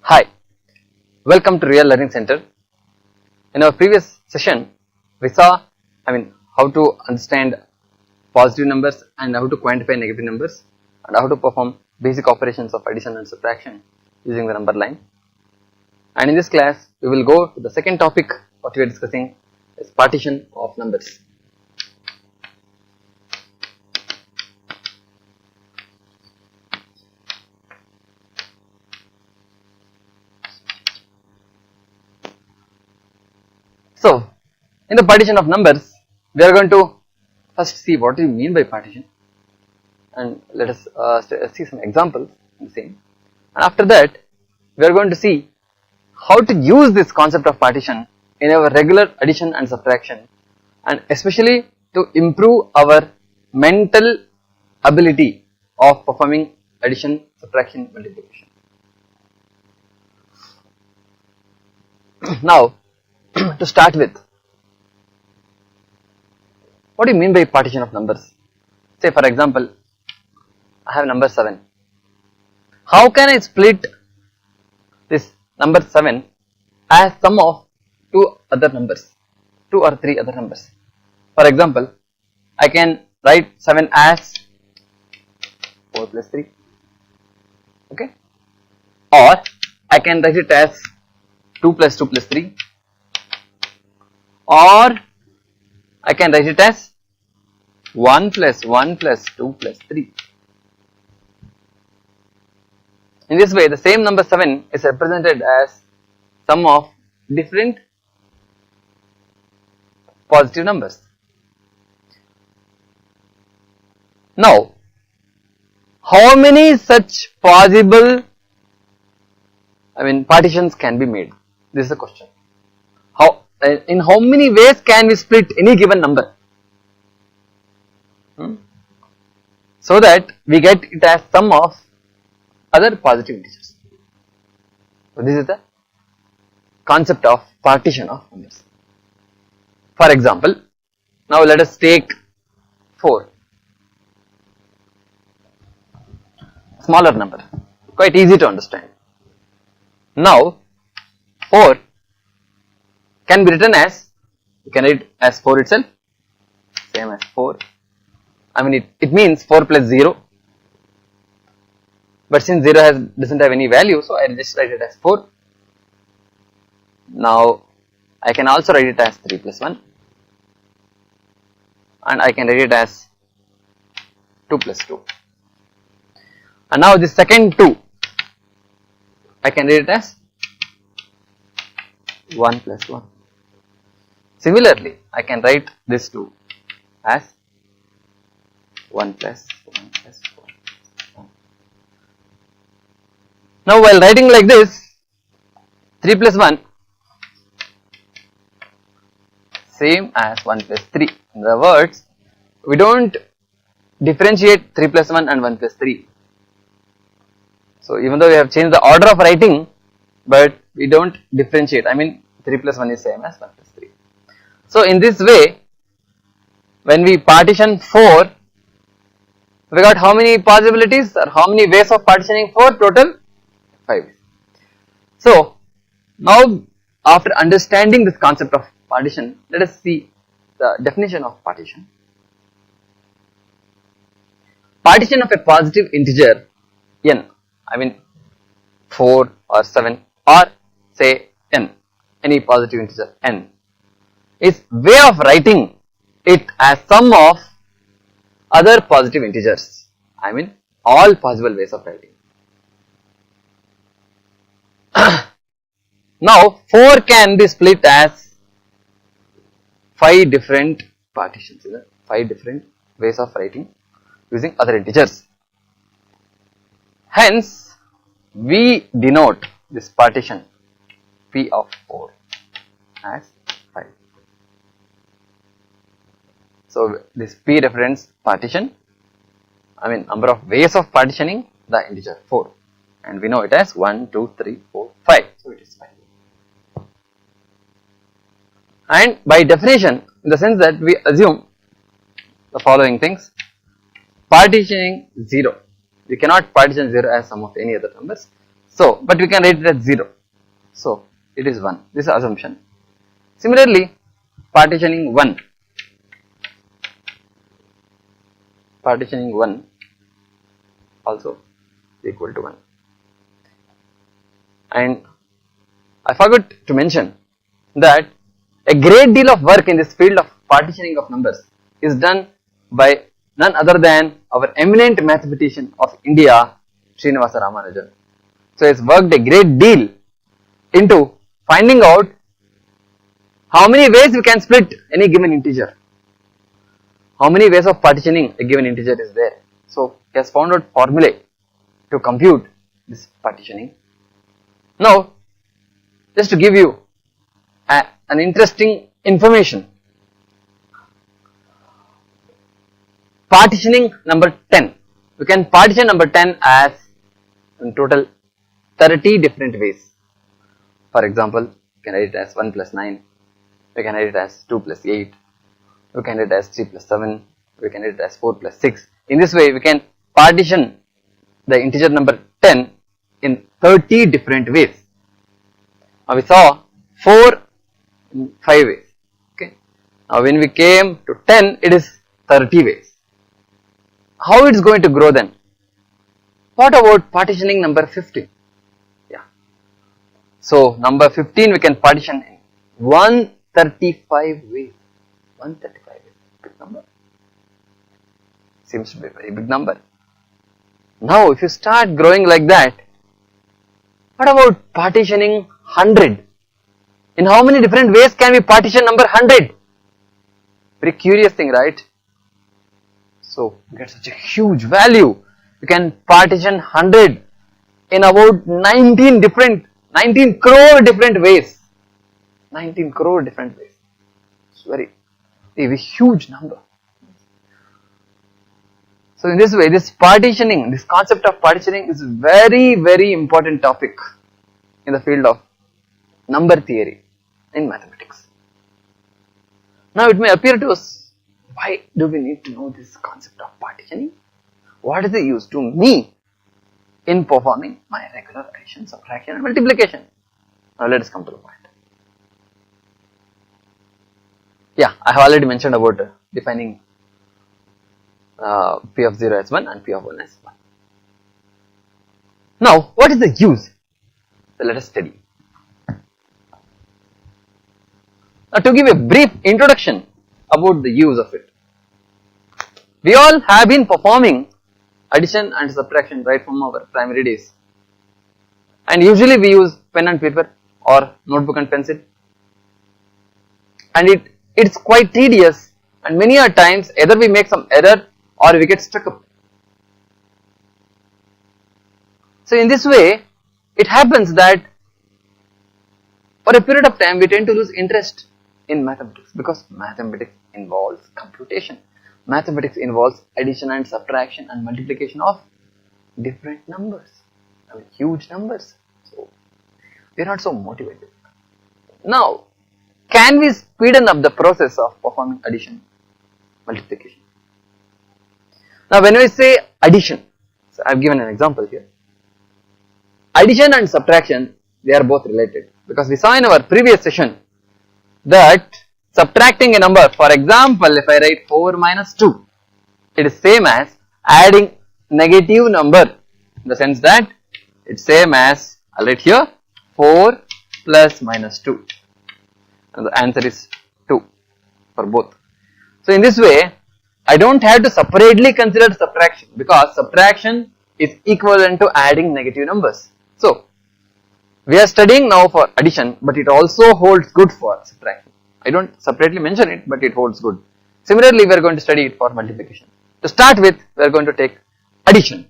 Hi, welcome to Real Learning Center. In our previous session, we saw how to understand positive numbers and how to quantify negative numbers and how to perform basic operations of addition and subtraction using the number line. And in this class, we will go to the second topic. What we are discussing is partition of numbers. So, in the partition of numbers, we are going to first see what we mean by partition, and let us see some examples in the same. And after that, we are going to see how to use this concept of partition in our regular addition and subtraction, and especially to improve our mental ability of performing addition, subtraction, multiplication. Now, to start with, what do you mean by partition of numbers? Say for example, I have number 7. How can I split this number 7 as sum of two or three other numbers? For example, I can write 7 as 4 plus 3, okay, or I can write it as 2 plus 2 plus 3, or I can write it as 1 plus 1 plus 2 plus 3. In this way, the same number 7 is represented as sum of different positive numbers. Now, how many such possible partitions can be made? This is the question. In how many ways can we split any given number so that we get it as sum of other positive integers? So this is the concept of partition of numbers. For example, now let us take 4, smaller number, quite easy to understand. Now 4 can be written as, you can write as 4 itself, same as 4. It means 4 plus 0, but since 0 doesn't have any value, so I will just write it as 4. Now I can also write it as 3 plus 1, and I can write it as 2 plus 2. And now the second 2, I can write it as 1 plus 1. Similarly, I can write this 2 as 1 plus 1 plus 1. Now while writing like this, 3 plus 1 same as 1 plus 3. In other words, we don't differentiate 3 plus 1 and 1 plus 3. So even though we have changed the order of writing, but we don't differentiate. 3 plus 1 is same as 1 plus 3. So in this way, when we partition 4, we got how many possibilities or how many ways of partitioning 4? Total 5. So now, after understanding this concept of partition, let us see the definition of partition. Partition of a positive integer n, 4 or 7 or say n, any positive integer n, is way of writing it as sum of other positive integers. All possible ways of writing. Now 4 can be split as 5 different partitions, 5 different ways of writing using other integers. Hence, we denote this partition P of 4 as 5. So this P represents partition, number of ways of partitioning the integer 4, and we know it as 1, 2, 3, 4, 5. So it is 5. And by definition, in the sense that we assume the following things: partitioning 0, we cannot partition 0 as sum of any other numbers. So, but we can write it as 0. So, it is 1. This is assumption. Similarly, partitioning 1. Partitioning 1 also equal to 1. And I forgot to mention that a great deal of work in this field of partitioning of numbers is done by none other than our eminent mathematician of India, Srinivasa Ramanujan. So, he has worked a great deal into finding out how many ways we can split any given integer, how many ways of partitioning a given integer is there. So, he has found out formulae to compute this partitioning. Now, just to give you an interesting information, partitioning number 10, we can partition number 10 as in total 30 different ways. For example, we can write it as 1 plus 9, we can write it as 2 plus 8, we can write it as 3 plus 7, we can write it as 4 plus 6. In this way, we can partition the integer number 10 in 30 different ways. Now, we saw 4 in 5 ways. Okay. Now, when we came to 10, it is 30 ways. How it is going to grow then? What about partitioning number 15? Yeah. So, number 15 we can partition in 135 ways. 135 ways. Big number. Seems to be a very big number. Now, if you start growing like that, what about partitioning 100? In how many different ways can we partition number 100? Very curious thing, right? So, we get such a huge value. You can partition 100 in about 19 crore different ways. 19 crore different ways. It's very huge number. So, in this way, this partitioning, this concept of partitioning is very, very important topic in the field of number theory in mathematics. Now, it may appear to us, why do we need to know this concept of partitioning? What is the use to me in performing my regular addition, subtraction and multiplication? Now, let us come to the point. Yeah, I have already mentioned about defining P of 0 as 1 and P of 1 as 1. Now, what is the use? So, let us study. Now, to give a brief introduction about the use of it. We all have been performing addition and subtraction right from our primary days. And usually we use pen and paper or notebook and pencil. And it's quite tedious, and many a times either we make some error or we get stuck up. So, in this way, it happens that for a period of time we tend to lose interest in mathematics, because mathematics involves computation. Mathematics involves addition and subtraction and multiplication of different numbers, huge numbers. So, we are not so motivated. Now, can we speeden up the process of performing addition, multiplication? Now, when we say addition, so I have given an example here. Addition and subtraction, they are both related, because we saw in our previous session that subtracting a number, for example, if I write 4 minus 2, it is same as adding negative number, in the sense that it's same as, I'll write here 4 plus minus 2, and the answer is 2 for both. So, in this way, I don't have to separately consider subtraction, because subtraction is equivalent to adding negative numbers. So, we are studying now for addition, but it also holds good for subtraction. I don't separately mention it, but it holds good. Similarly, we are going to study it for multiplication. To start with, we are going to take addition.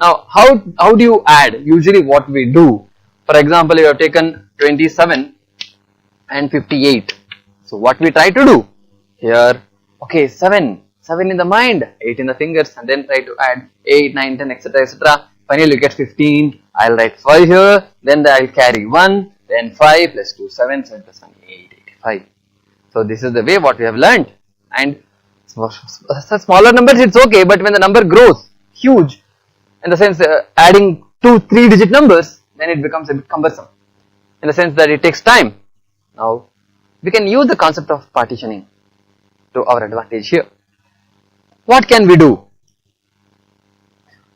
Now, how do you add? Usually what we do, for example, you have taken 27 and 58. So, what we try to do here, okay, 7 in the mind, 8 in the fingers, and then try to add 8, 9, 10, etc, etc. Finally, you get 15. I'll write 5 here, then I'll carry 1, then 5 plus 2, 7, 7 plus 1, 8, 85. So, this is the way what we have learned. And smaller numbers, it's okay, but when the number grows huge, in the sense adding 2 3-digit numbers, then it becomes a bit cumbersome in the sense that it takes time. Now, we can use the concept of partitioning to our advantage here. What can we do?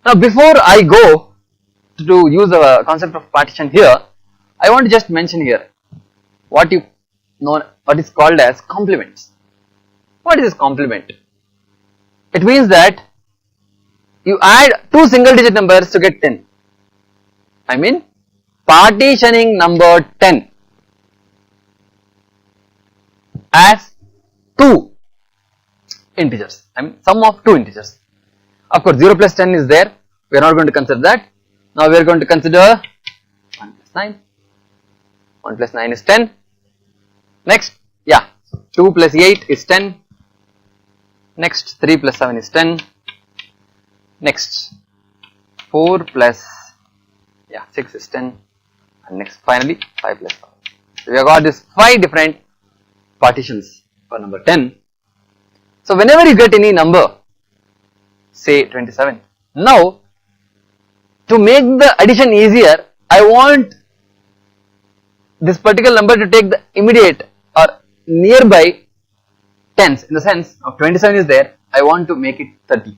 Now, before I go to use the concept of partition here, I want to just mention here what is called as complements. What is this complement? It means that you add two single digit numbers to get 10. I mean partitioning number 10 as two integers. I mean sum of two integers. Of course 0 plus 10 is there. We are not going to consider that. Now we are going to consider 1 plus 9. 1 plus 9 is 10. Next, yeah, 2 plus 8 is 10. Next, 3 plus 7 is 10. Next, 4 plus 6 is 10. And next, finally, 5 plus 5. So we have got these 5 different partitions for number 10. So whenever you get any number, say 27. Now, to make the addition easier, I want this particular number to take the immediate or nearby tens, in the sense of 27 is there, I want to make it 30.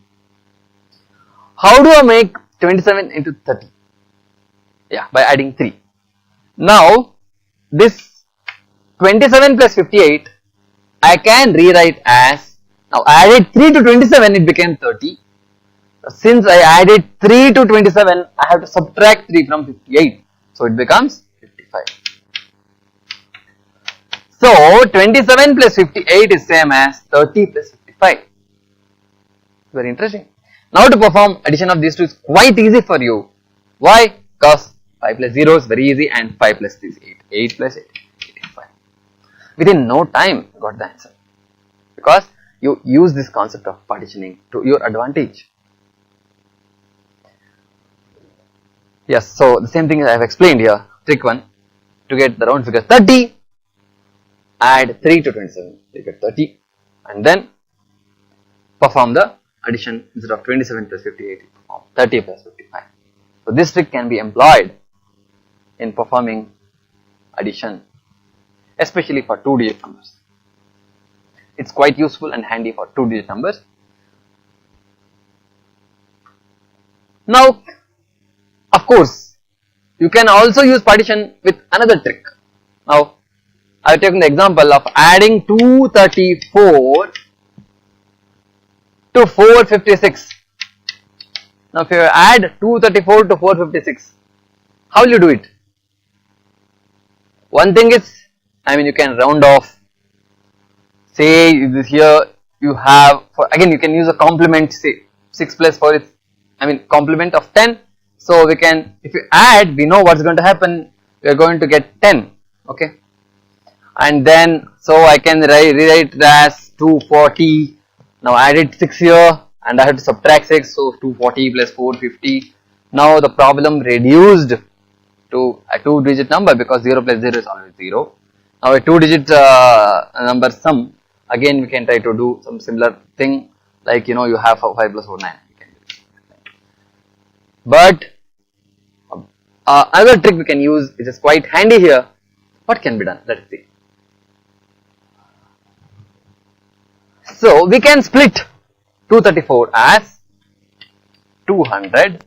How do I make 27 into 30? Yeah, by adding 3. Now, this 27 plus 58, I can rewrite as, now I added 3 to 27, it became 30. Since I added 3 to 27, I have to subtract 3 from 58. So it becomes 55. So 27 plus 58 is same as 30 plus 55. Very interesting. Now to perform addition of these two is quite easy for you. Why? Because 5 plus 0 is very easy and 5 plus 3 is 8. 8 plus 8 is 5. Within no time you got the answer. Because you use this concept of partitioning to your advantage. Yes, so the same thing I have explained here. Trick 1. To get the round figure 30, add 3 to 27, you get 30, and then perform the addition. Instead of 27 plus 58, you perform 30 plus 55. So this trick can be employed in performing addition, especially for 2-digit numbers. It's quite useful and handy for 2-digit numbers. Now, of course, you can also use partition with another trick. Now, I have taken the example of adding 234 to 456. Now, if you add 234 to 456, how will you do it? One thing is, you can round off. Say this here you have, again you can use a complement, say 6 plus 4 is, complement of 10. So we can, if you add, we know what's going to happen. We are going to get 10. Okay. And then, so I can rewrite it as 240. Now I added 6 here and I have to subtract 6. So 240 plus 450. Now the problem reduced to a 2-digit number because 0 plus 0 is always 0. Now a 2-digit number sum. Again we can try to do some similar thing like you have 5 plus 4, 9. But another trick we can use, which is quite handy here. What can be done? Let us see. So we can split 234 as 200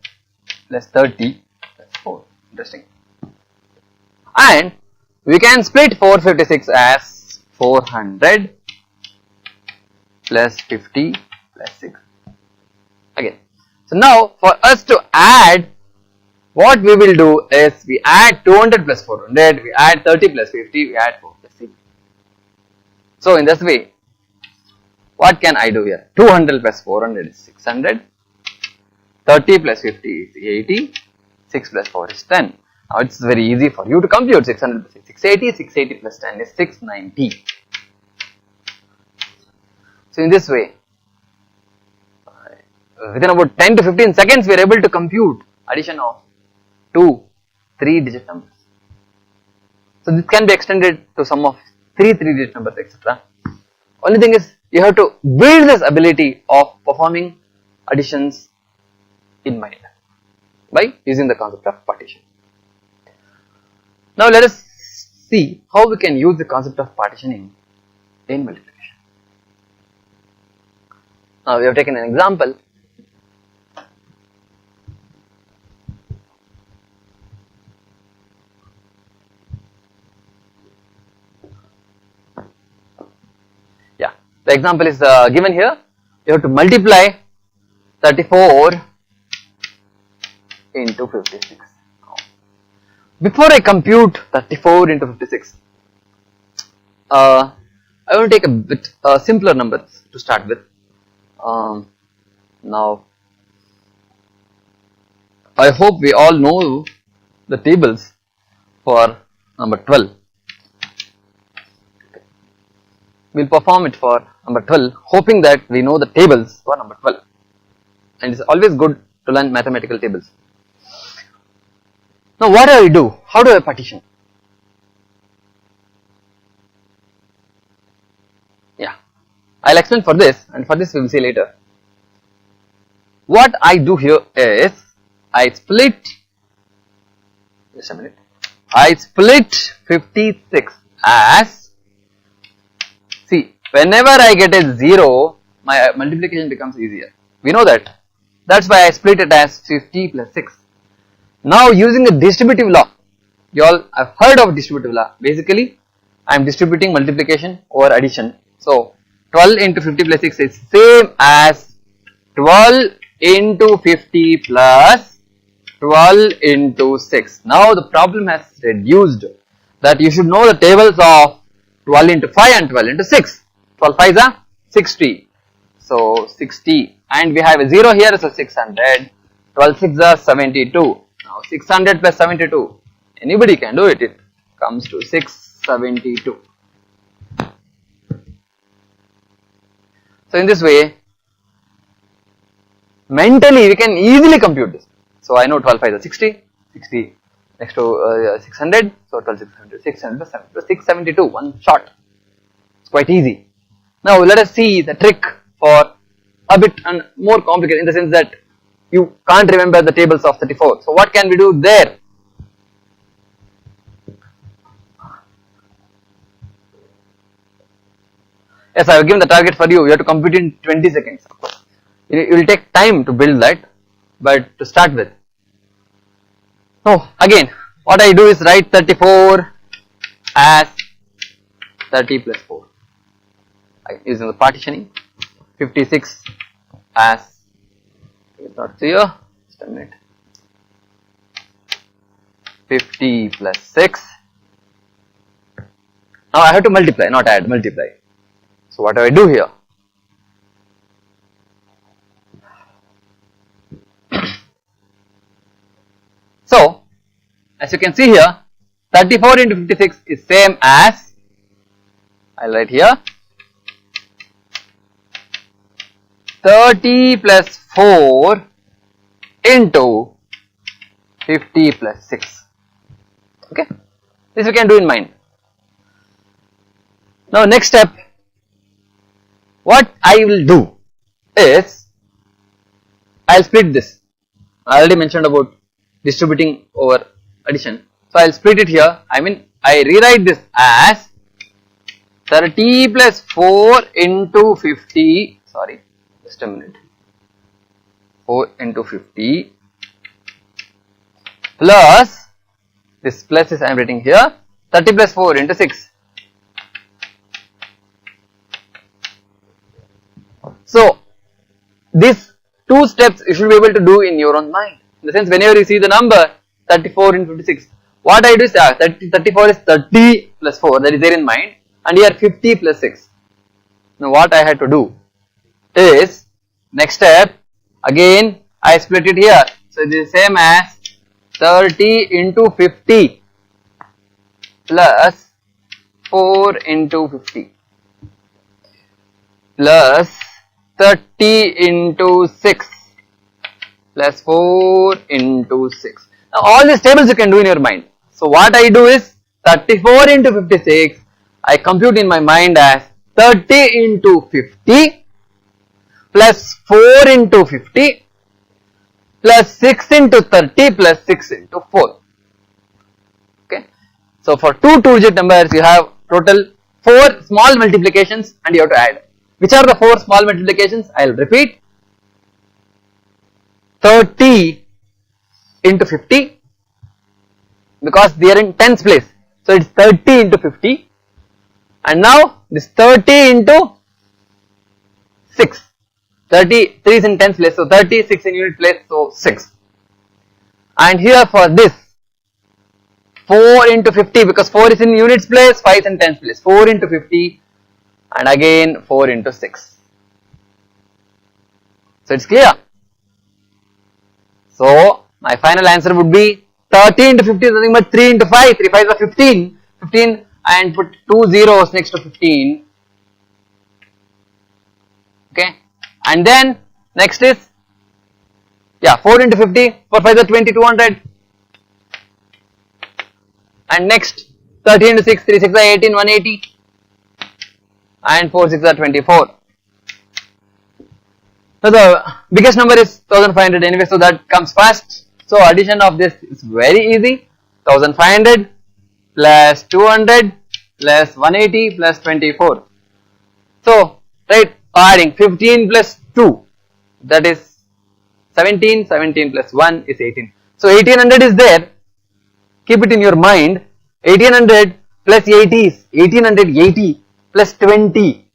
plus 30 plus 4. Interesting. And we can split 456 as 400 plus 50 plus 6. Again. So now for us to add, what we will do is we add 200 plus 400, we add 30 plus 50, we add 4 plus 6. So in this way, what can I do here? 200 plus 400 is 600, 30 plus 50 is 80, 6 plus 4 is 10. Now it's very easy for you to compute. 600 plus 680, 680 plus 10 is 690. So in this way, within about 10 to 15 seconds, we are able to compute addition of 2 3-digit numbers. So this can be extended to sum of 3 3-digit numbers, etc. Only thing is, you have to build this ability of performing additions in mind by using the concept of partition. Now let us see how we can use the concept of partitioning in multiplication. Now we have taken an example. Yeah, the example is given here. You have to multiply 34 into 56. Before I compute 34 into 56, I want to take a bit simpler numbers to start with. Now, I hope we all know the tables for number 12. We'll perform it for number 12, hoping that we know the tables for number 12. And it's always good to learn mathematical tables. Now what do I do? How do I partition? Yeah, I'll explain for this, and for this we will see later. What I do here is I split 56 as, see, whenever I get a 0, my multiplication becomes easier. We know that. That's why I split it as 50 plus 6. Now using the distributive law, you all have heard of distributive law. Basically, I am distributing multiplication over addition. So 12 into 50 plus 6 is same as 12 into 50 plus 12 into 6. Now the problem has reduced, that you should know the tables of 12 into 5 and 12 into 6. 12 5s are 60. So 60, and we have a 0 here, so 600. 12 6s are 72. Now 600 plus 72, anybody can do it, it comes to 672. So in this way, mentally we can easily compute this. So I know 12 5 is 60, 60 next to 600, so 12 600, 600 plus 7 plus 672, one shot. It's quite easy. Now let us see the trick for a bit and more complicated, in the sense that you can't remember the tables of 34. So what can we do there? Yes, I have given the target for you. You have to compute in 20 seconds. Of course, it will take time to build that, but to start with. So again, what I do is write 34 as 30 plus 4. Using the partitioning. 56 as, it's not clear, just a minute, 50 plus 6. Now I have to multiply, not add, multiply. So what do I do here? So as you can see here, 34 into 56 is same as, I'll write here, 30 plus 4 into 50 plus 6. Okay, this you can do in mind. Now next step, what I will do is, I'll split this. I already mentioned about distributing over addition. So I'll split it here. I mean, I rewrite this as 30 plus 4 into 50, sorry, just a minute, 4 into 50 plus, this plus is I am writing here, 30 plus 4 into 6. So these two steps you should be able to do in your own mind. In the sense, whenever you see the number 34 into 56, what I do is 34 is 30 plus 4, that is there in mind, and here 50 plus 6. Now what I had to do is, next step, again I split it here. So it is same as 30 into 50 plus 4 into 50 plus 30 into 6 plus 4 into 6. Now all these tables you can do in your mind. So what I do is 34 into 56, I compute in my mind as 30 into 50 plus 4 into 50 plus 6 into 30 plus 6 into 4. Okay. So for two two-digit numbers, you have total 4 small multiplications and you have to add. Which are the 4 small multiplications? I will repeat. 30 into 50, because they are in tens place. So it's 30 into 50. And now this 30 into 6. 30, 3 is in tens place, so 36 in unit place, so 6. And here for this, 4 into 50, because 4 is in units place, 5 is in tens place. 4 into 50 and again 4 into 6. So it's clear. So my final answer would be 30 into 50 is nothing but 3 into 5. 3 5s are 15. 15 and put 2 zeros next to 15. Okay. And then next is, 4 into 50. 4 5s are 20, 200. And next 30 into 6. 3 6 are 18, 180. And 4 6 are 24. So the biggest number is 1500 anyway, so that comes first. So addition of this is very easy. 1500 plus 200 plus 180 plus 24. So right, adding 15 plus 2, that is 17. 17 plus 1 is 18. So 1800 is there. Keep it in your mind. 1800 plus 80 is 1880 plus 20.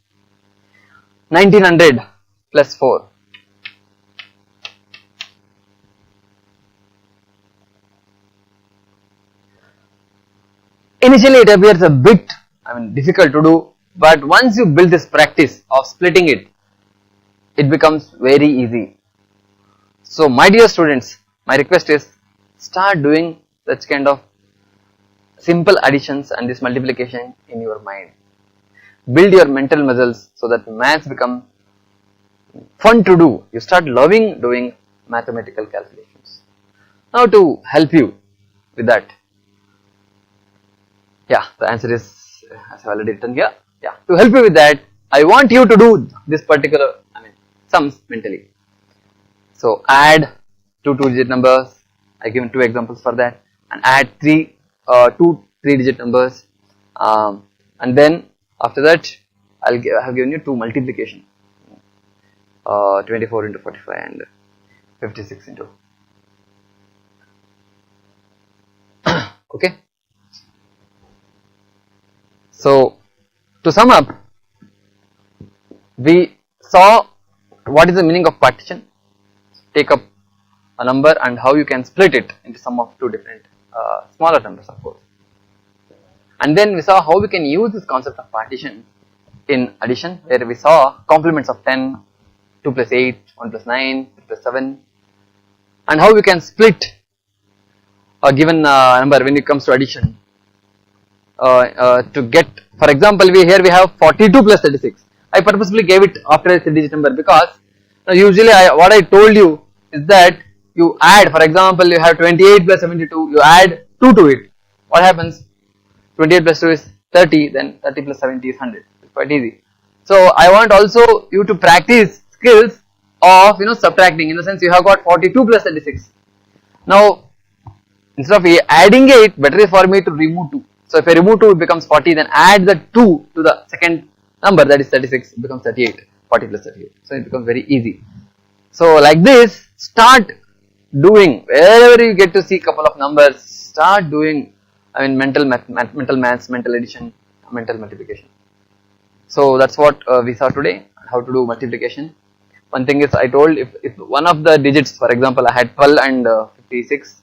1900 plus 4. Initially it appears a bit difficult to do, but once you build this practice of splitting it, it becomes very easy. So my dear students, my request is, start doing such kind of simple additions and this multiplication in your mind. Build your mental muscles so that maths become fun to do. You start loving doing mathematical calculations. Now to help you with that, the answer is, as I already written here. To help you with that, I want you to do this particular sums mentally. So add two two-digit numbers. I given 2 examples for that, and add 2 3-digit numbers, and then after that I have given you 2 multiplication, 24 into 45 and 56 into. Okay. So to sum up, we saw what is the meaning of partition. Take up a number and how you can split it into sum of 2 different smaller numbers, of course. And then we saw how we can use this concept of partition in addition, where we saw complements of 10, 2 plus 8, 1 plus 9, 3 plus 7, and how we can split a given number when it comes to addition to get, for example, here we have 42 plus 36. I purposely gave it after a 3-digit number because usually what I told you is that you add, for example, you have 28 plus 72, you add 2 to it. What happens? 28 plus 2 is 30, then 30 plus 70 is 100. It's quite easy. So I want also you to practice skills of subtracting, in the sense you have got 42 plus 36. Now instead of adding it, better is for me to remove 2. So if I remove 2, it becomes 40, then add the 2 to the second number, that is 36, it becomes 38, 40 plus 38. So it becomes very easy. So like this, start doing, wherever you get to see couple of numbers, start doing mental maths, mental addition, mental multiplication. So that's what we saw today, how to do multiplication. One thing is, I told, if one of the digits, for example, I had 12 and 56,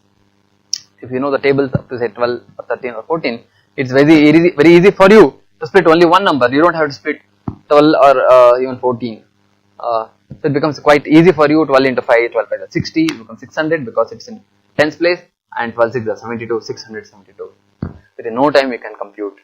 if you know the tables up to say 12 or 13 or 14, it's very easy for you to split only one number. You don't have to split 12 or even 14. So it becomes quite easy for you. 12 into 5, 12 5 is 60, it becomes 600 because it's in tens place, and 12 6 is 72, 672. Within no time you can compute.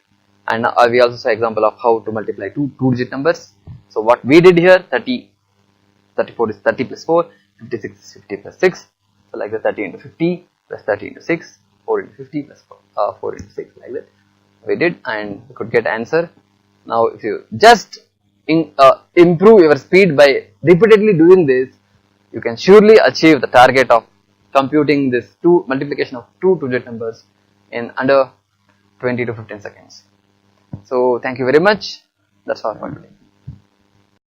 And we also saw example of how to multiply two two-digit numbers. So what we did here, 34 is 30 plus 4, 56 is 50 plus 6. So like the 30 into 50 plus 30 into 6, 4 into 50 plus 4 into 6, like that we did, and we could get answer. Now if you just improve your speed by repeatedly doing this, you can surely achieve the target of computing this multiplication of two two-digit numbers in under 20 to 15 seconds. So thank you very much. That's all for today.